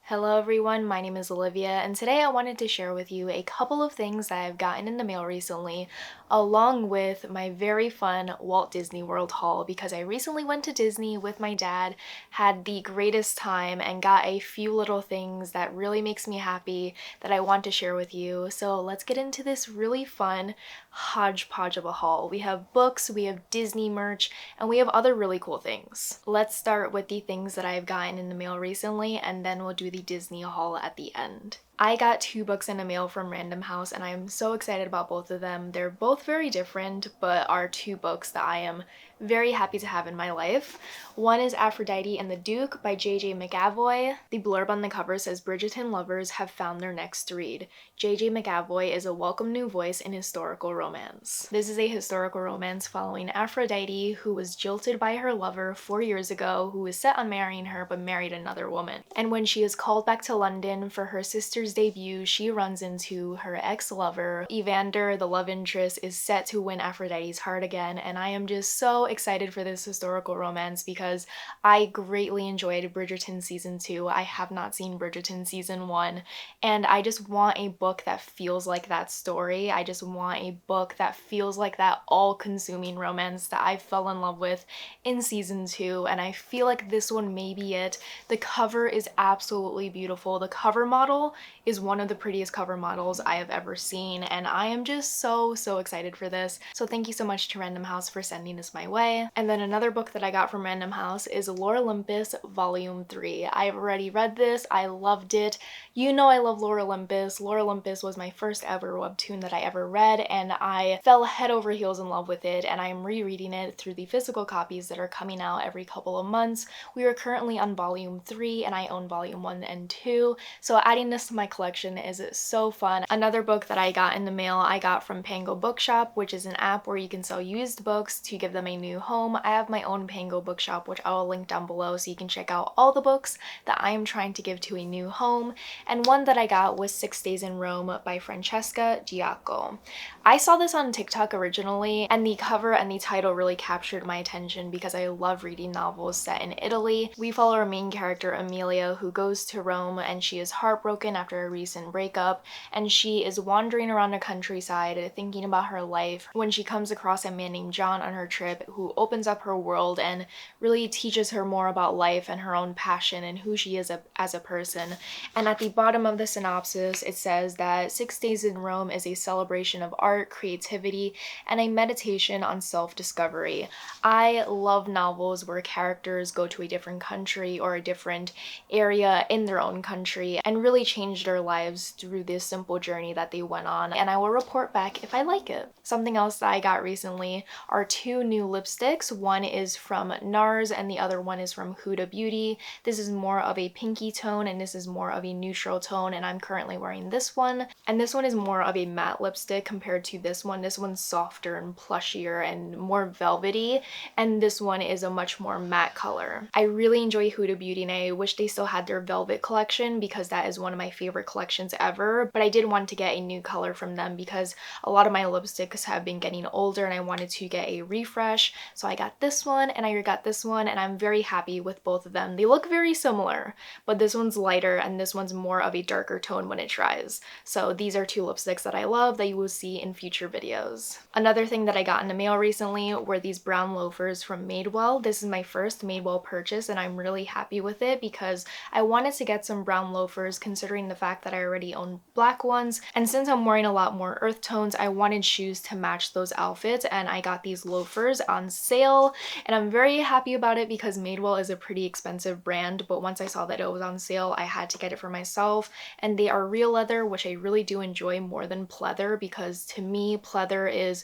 Hello everyone, my name is Olivia, and today I wanted to share with you a couple of things that I've gotten in the mail recently, along with my very fun Walt Disney World haul, because I recently went to Disney with my dad, had the greatest time, and got a few little things that really makes me happy that I want to share with you. So let's get into this really fun hodgepodge of a haul. We have books, we have Disney merch, and we have other really cool things. Let's start with the things that I've gotten in the mail recently, and then we'll do the Disney haul at the end. I got 2 books in the mail from Random House, and I'm so excited about both of them. They're both very different, but are 2 books that I am very happy to have in my life. One is Aphrodite and the Duke by J.J. McAvoy. The blurb on the cover says, "Bridgerton lovers have found their next read. J.J. McAvoy is a welcome new voice in historical romance." This is a historical romance following Aphrodite, who was jilted by her lover 4 years ago, who was set on marrying her but married another woman. And when she is called back to London for her sister's debut, she runs into her ex-lover. Evander, the love interest, is set to win Aphrodite's heart again, and I am just so excited for this historical romance because I greatly enjoyed Bridgerton Season 2. I have not seen Bridgerton Season 1, and I just want a book that feels like that story. I just want a book that feels like that all-consuming romance that I fell in love with in Season 2, and I feel like this one may be it. The cover is absolutely beautiful. The cover model is one of the prettiest cover models I have ever seen, and I am just so excited for this. So thank you so much to Random House for sending this my way. And then another book that I got from Random House is Lore Olympus Volume 3. I've already read this. I loved it. You know I love Lore Olympus. Lore Olympus was my first ever webtoon that I ever read, and I fell head over heels in love with it, and I'm rereading it through the physical copies that are coming out every couple of months. We are currently on Volume 3, and I own Volume 1 and 2, so adding this to my collection is so fun. Another book that I got in the mail I got from Pango Bookshop, which is an app where you can sell used books to give them a new home. I have my own Pango Bookshop, which I will link down below so you can check out all the books that I am trying to give to a new home. And one that I got was 6 Days in Rome by Francesca Giacco. I saw this on TikTok originally, and the cover and the title really captured my attention because I love reading novels set in Italy. We follow our main character Amelia, who goes to Rome, and she is heartbroken after a recent breakup, and she is wandering around the countryside thinking about her life when she comes across a man named John on her trip who opens up her world and really teaches her more about life and her own passion and who she is as a person. And at the bottom of the synopsis it says that 6 Days in Rome is a celebration of art, creativity, and a meditation on self-discovery. I love novels where characters go to a different country or a different area in their own country and really change their lives through this simple journey that they went on, and I will report back if I like it. Something else that I got recently are 2 new lipsticks. One is from NARS and the other one is from Huda Beauty. This is more of a pinky tone and this is more of a neutral tone, and I'm currently wearing this one. And this one is more of a matte lipstick compared to this one. This one's softer and plushier and more velvety, and this one is a much more matte color. I really enjoy Huda Beauty, and I wish they still had their velvet collection because that is one of my favorite collections ever, but I did want to get a new color from them because a lot of my lipsticks have been getting older and I wanted to get a refresh. So I got this one and I got this one, and I'm very happy with both of them. They look very similar, but this one's lighter and this one's more of a darker tone when it dries. So these are 2 lipsticks that I love that you will see in future videos. Another thing that I got in the mail recently were these brown loafers from Madewell. This is my first Madewell purchase and I'm really happy with it because I wanted to get some brown loafers considering the fact that I already own black ones, and since I'm wearing a lot more earth tones, I wanted shoes to match those outfits, and I got these loafers on sale, and I'm very happy about it because Madewell is a pretty expensive brand, but once I saw that it was on sale, I had to get it for myself, and they are real leather, which I really do enjoy more than pleather because to me, pleather is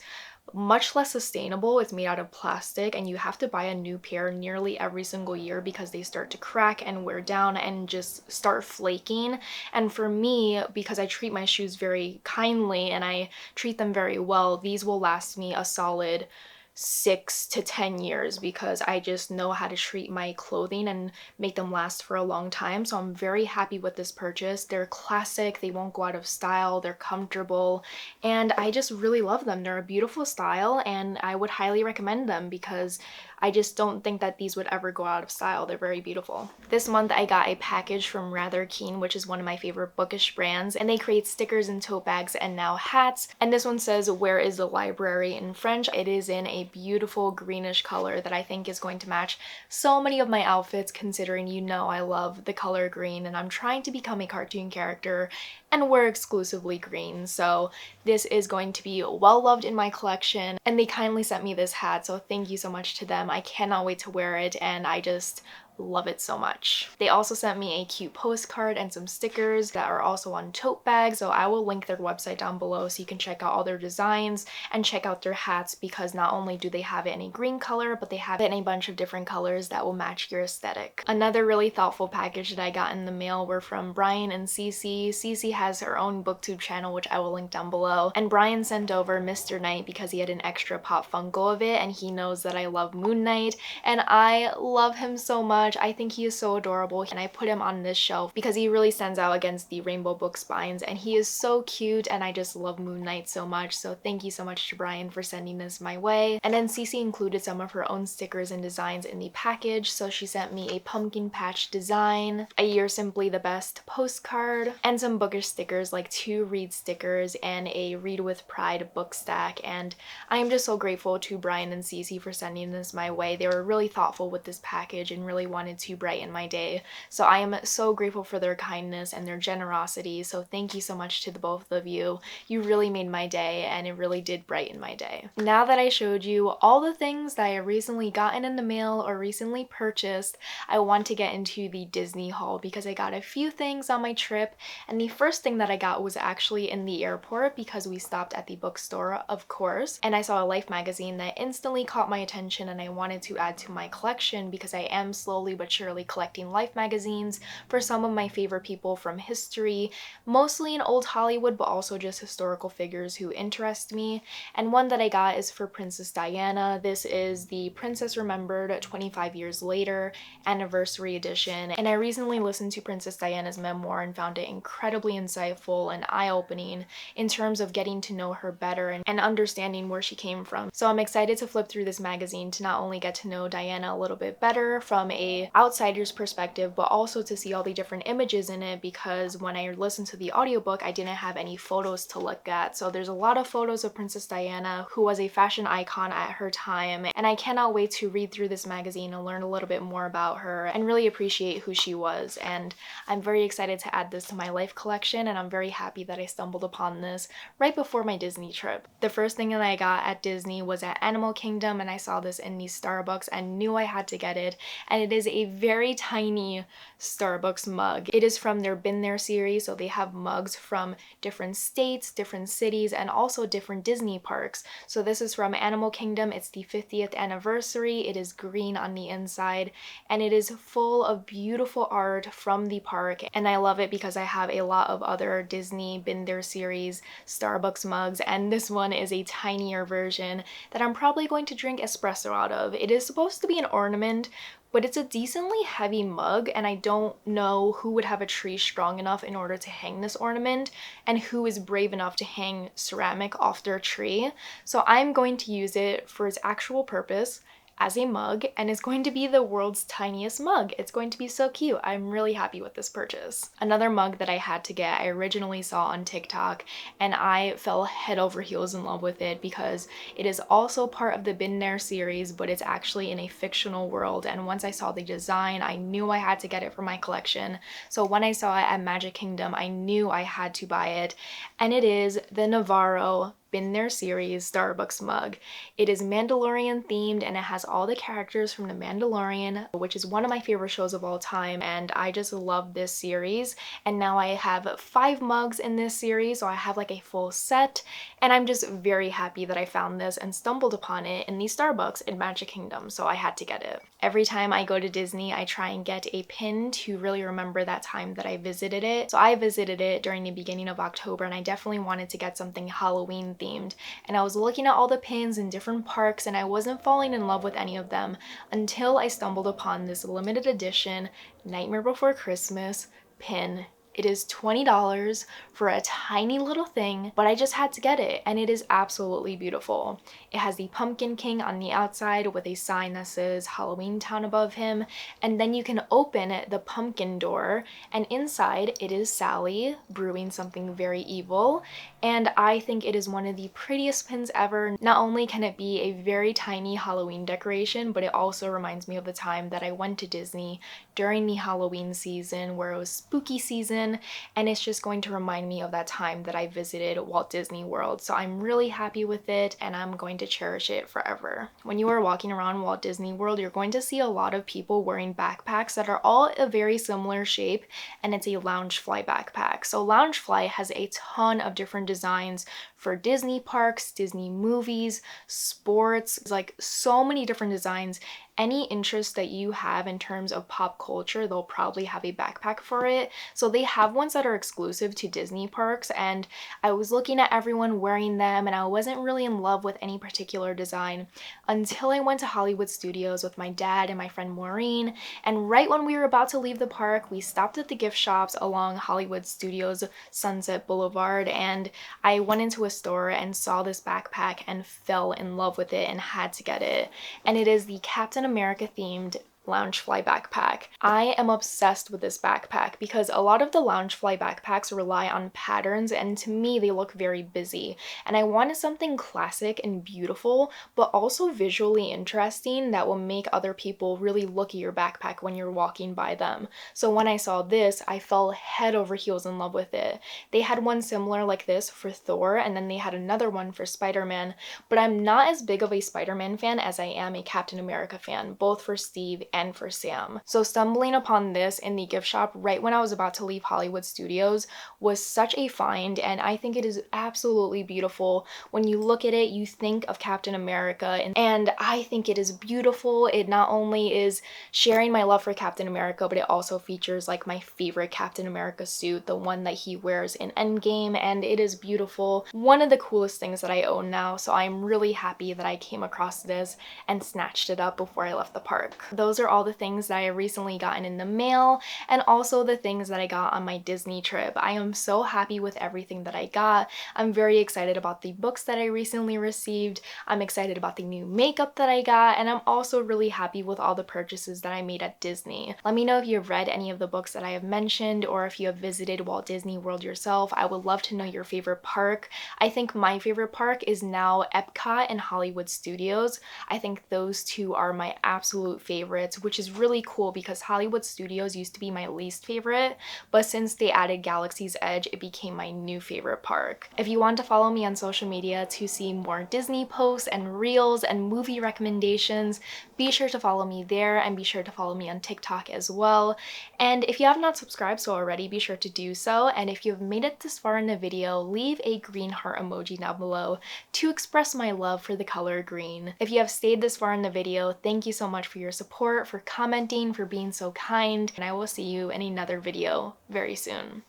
much less sustainable. It's made out of plastic and you have to buy a new pair nearly every single year because they start to crack and wear down and just start flaking. And for me, because I treat my shoes very kindly and I treat them very well, these will last me a solid 6 to 10 years because I just know how to treat my clothing and make them last for a long time. So I'm very happy with this purchase. They're classic, they won't go out of style, they're comfortable, and I just really love them. They're a beautiful style and I would highly recommend them because I just don't think that these would ever go out of style. They're very beautiful. This month I got a package from Rather Keen, which is one of my favorite bookish brands, and they create stickers and tote bags and now hats. And this one says, "Where is the library?" in French. It is in a beautiful greenish color that I think is going to match so many of my outfits, considering you know I love the color green and I'm trying to become a cartoon character and wear exclusively green. So this is going to be well loved in my collection, and they kindly sent me this hat, so thank you so much to them. I cannot wait to wear it, and I just love it so much. They also sent me a cute postcard and some stickers that are also on tote bags, so I will link their website down below so you can check out all their designs and check out their hats, because not only do they have it in a green color, but they have it in a bunch of different colors that will match your aesthetic. Another really thoughtful package that I got in the mail were from Brian and Cece. Cece has her own booktube channel, which I will link down below, and Brian sent over Mr. Knight because he had an extra pop Funko of it, and he knows that I love Moon Knight, and I love him so much. I think he is so adorable, and I put him on this shelf because he really stands out against the rainbow book spines, and he is so cute, and I just love Moon Knight so much. So thank you so much to Brian for sending this my way. And then Cece included some of her own stickers and designs in the package, so she sent me a pumpkin patch design, a "You're Simply the Best" postcard, and some bookish stickers like 2 Read stickers and a Read with Pride book stack. And I am just so grateful to Brian and Cece for sending this my way. They were really thoughtful with this package and really wanted to brighten my day. So I am so grateful for their kindness and their generosity. So thank you so much to the both of you. You really made my day, and it really did brighten my day. Now that I showed you all the things that I recently gotten in the mail or recently purchased, I want to get into the Disney haul because I got a few things on my trip. And the first thing that I got was actually in the airport because we stopped at the bookstore, of course, and I saw a Life magazine that instantly caught my attention, and I wanted to add to my collection because I am slowly but surely collecting Life magazines for some of my favorite people from history, mostly in old Hollywood, but also just historical figures who interest me. And one that I got is for Princess Diana. This is the Princess Remembered 25 Years Later anniversary edition, and I recently listened to Princess Diana's memoir and found it incredibly insightful and eye-opening in terms of getting to know her better and understanding where she came from. So I'm excited to flip through this magazine to not only get to know Diana a little bit better from a outsider's perspective, but also to see all the different images in it, because when I listened to the audiobook, I didn't have any photos to look at. So there's a lot of photos of Princess Diana, who was a fashion icon at her time, and I cannot wait to read through this magazine and learn a little bit more about her and really appreciate who she was. And I'm very excited to add this to my Life collection, and I'm very happy that I stumbled upon this right before my Disney trip. The first thing that I got at Disney was at Animal Kingdom, and I saw this in the Starbucks and knew I had to get it, and it is a very tiny Starbucks mug. It is from their Been There series, so they have mugs from different states, different cities, and also different Disney parks. So this is from Animal Kingdom. It's the 50th anniversary. It is green on the inside, and it is full of beautiful art from the park, and I love it because I have a lot of other Disney Been There series Starbucks mugs, and this one is a tinier version that I'm probably going to drink espresso out of. It is supposed to be an ornament, but it's a decently heavy mug, and I don't know who would have a tree strong enough in order to hang this ornament and who is brave enough to hang ceramic off their tree. So I'm going to use it for its actual purpose as a mug, and it's going to be the world's tiniest mug. It's going to be so cute. I'm really happy with this purchase. Another mug that I had to get, I originally saw on TikTok, and I fell head over heels in love with it because it is also part of the Been There series, but it's actually in a fictional world. And once I saw the design, I knew I had to get it for my collection. So when I saw it at Magic Kingdom, I knew I had to buy it, and it is the Navarro Been There series Starbucks mug. It is Mandalorian themed, and it has all the characters from The Mandalorian, which is one of my favorite shows of all time, and I just love this series. And now I have 5 mugs in this series, so I have like a full set, and I'm just very happy that I found this and stumbled upon it in the Starbucks in Magic Kingdom, so I had to get it. Every time I go to Disney, I try and get a pin to really remember that time that I visited it. So I visited it during the beginning of October, and I definitely wanted to get something Halloween themed, and I was looking at all the pins in different parks, and I wasn't falling in love with any of them until I stumbled upon this limited edition Nightmare Before Christmas pin. It is $20 for a tiny little thing, but I just had to get it, and it is absolutely beautiful. It has the Pumpkin King on the outside with a sign that says Halloween Town above him, and then you can open the pumpkin door, and inside it is Sally brewing something very evil, and I think it is one of the prettiest pins ever. Not only can it be a very tiny Halloween decoration, but it also reminds me of the time that I went to Disney during the Halloween season where it was spooky season, and it's just going to remind me of that time that I visited Walt Disney World. So I'm really happy with it, and I'm going to cherish it forever. When you are walking around Walt Disney World, you're going to see a lot of people wearing backpacks that are all a very similar shape, and it's a Loungefly backpack. So Loungefly has a ton of different designs for Disney parks, Disney movies, sports, like so many different designs. Any interest that you have in terms of pop culture, they'll probably have a backpack for it. So they have ones that are exclusive to Disney parks, and I was looking at everyone wearing them and I wasn't really in love with any particular design until I went to Hollywood Studios with my dad and my friend Maureen, and right when we were about to leave the park, we stopped at the gift shops along Hollywood Studios Sunset Boulevard, and I went into a store and saw this backpack and fell in love with it and had to get it. And it is the Captain America themed Loungefly backpack. I am obsessed with this backpack because a lot of the Loungefly backpacks rely on patterns, and to me they look very busy, and I wanted something classic and beautiful but also visually interesting that will make other people really look at your backpack when you're walking by them. So when I saw this, I fell head over heels in love with it. They had one similar like this for Thor, and then they had another one for Spider-Man, but I'm not as big of a Spider-Man fan as I am a Captain America fan, both for Steve and for Sam. So stumbling upon this in the gift shop right when I was about to leave Hollywood Studios was such a find, and I think it is absolutely beautiful. When you look at it, you think of Captain America, and I think it is beautiful. It not only is sharing my love for Captain America, but it also features like my favorite Captain America suit, the one that he wears in Endgame, and it is beautiful. One of the coolest things that I own now, so I'm really happy that I came across this and snatched it up before I left the park. Those are all the things that I recently gotten in the mail, and also the things that I got on my Disney trip. I am so happy with everything that I got. I'm very excited about the books that I recently received. I'm excited about the new makeup that I got, and I'm also really happy with all the purchases that I made at Disney. Let me know if you have read any of the books that I have mentioned, or if you have visited Walt Disney World yourself. I would love to know your favorite park. I think my favorite park is now Epcot and Hollywood Studios. I think those two are my absolute favorites, which is really cool because Hollywood Studios used to be my least favorite, but since they added Galaxy's Edge, it became my new favorite park. If you want to follow me on social media to see more Disney posts and reels and movie recommendations, be sure to follow me there, and be sure to follow me on TikTok as well. And if you have not subscribed so already, be sure to do so. And if you've made it this far in the video, leave a green heart emoji down below to express my love for the color green. If you have stayed this far in the video, thank you so much for your support, for commenting, for being so kind, and I will see you in another video very soon.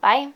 Bye!